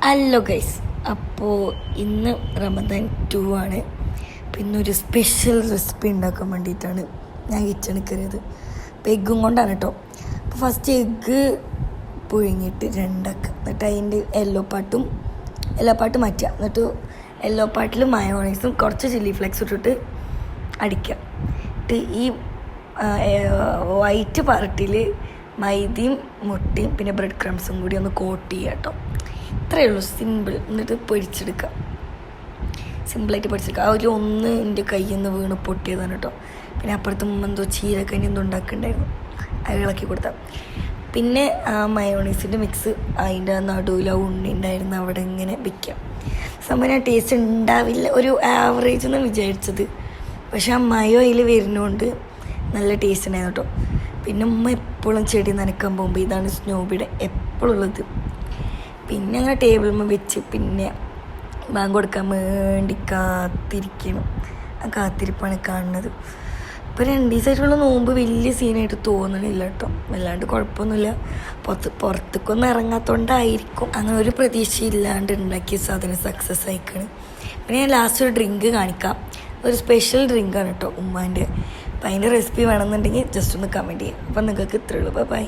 Hello guys, അപ്പോൾ ഇന്ന് റമദാൻ 2 ആണ്. പിന്നെ ഒരു സ്പെഷ്യൽ റെസിപ്പി ഉണ്ടാക്കാൻ വേണ്ടിയിട്ടാണ് ഞാൻ കിച്ചണിൽ കയറിയത്. അപ്പോൾ എഗ്ഗും കൊണ്ടാണ് കേട്ടോ. അപ്പോൾ ഫസ്റ്റ് എഗ്ഗ് പുഴുങ്ങിയിട്ട് രണ്ടാക്കുക, എന്നിട്ട് അതിൻ്റെ യെല്ലോ പാട്ട് മാറ്റുക, എന്നിട്ട് യെല്ലോ പാട്ടിൽ മയോണൈസും കുറച്ച് ചില്ലി ഫ്ലേക്സ് ഇട്ടിട്ട് അടിക്കുക. എന്നിട്ട് ഈ വൈറ്റ് പാർട്ടിൽ മൈദയും മുട്ടയും പിന്നെ ബ്രെഡ് ക്രംസും കൂടി ഒന്ന് കോട്ട് ചെയ്യുക കേട്ടോ. ഇത്രയേ ഉള്ളൂ, സിമ്പിൾ. എന്നിട്ട് പൊരിച്ചെടുക്കുക, സിമ്പിളായിട്ട് പൊരിച്ചെടുക്കുക. ആ ഒരു ഒന്ന് എൻ്റെ കയ്യിൽ നിന്ന് വീണ് പൊട്ടിയതാണ് കേട്ടോ. പിന്നെ അപ്പുറത്ത് എന്തോ ചീരക്കഞ്ഞി എന്തോ ഉണ്ടാക്കുന്നുണ്ടായിരുന്നു, അത് ഇളക്കി കൊടുത്താൽ. പിന്നെ ആ മയോണൈസിൻ്റെ മിക്സ് അതിൻ്റെ നടുവിൽ ആ ഉണ്ണി ഉണ്ടായിരുന്നു അവിടെ ഇങ്ങനെ വയ്ക്കാം. സംഭവം ഞാൻ ടേസ്റ്റ് ഉണ്ടാവില്ല, ഒരു ആവറേജ് എന്ന് വിചാരിച്ചത്. പക്ഷെ ആ മയോ അതിൽ വരുന്നതുകൊണ്ട് നല്ല ടേസ്റ്റ് ഉണ്ടായിരുന്നു കേട്ടോ. പിന്നെ ഉമ്മ എപ്പോഴും ചെടി നനയ്ക്കാൻ പോകുമ്പോൾ ഇതാണ് സ്നോബിയുടെ എപ്പോഴും ഉള്ളത്. പിന്നെ അങ്ങനെ ടേബിളിൽ വെച്ച് പിന്നെ ബാങ്ക് കൊടുക്കാൻ വേണ്ടി കാത്തിരിക്കണം. ആ കാത്തിരിപ്പാണ് കാണുന്നത്. ഇപ്പോൾ 2 ദിവസമായിട്ടുള്ള നോമ്പ് വലിയ സീനായിട്ട് തോന്നണില്ല കേട്ടോ, വല്ലാണ്ട് കുഴപ്പമൊന്നുമില്ല. പുറത്തേക്കൊന്നും ഇറങ്ങാത്തതുകൊണ്ടായിരിക്കും അങ്ങനെ ഒരു പ്രതീക്ഷയില്ലാണ്ട് ഉണ്ടാക്കിയ സാധനം സക്സസ് ആയിക്കാണ്. പിന്നെ ഞാൻ ലാസ്റ്റ് ഒരു ഡ്രിങ്ക് കാണിക്കാം, ഒരു സ്പെഷ്യൽ ഡ്രിങ്കാണ് കേട്ടോ ഉമ്മാൻ്റെ. അപ്പം അതിൻ്റെ റെസിപ്പി വേണമെന്നുണ്ടെങ്കിൽ ജസ്റ്റ് ഒന്ന് കമൻറ്റ് ചെയ്യാം. അപ്പം നിങ്ങൾക്ക് ഇത്രയുള്ളൂ. ബൈ.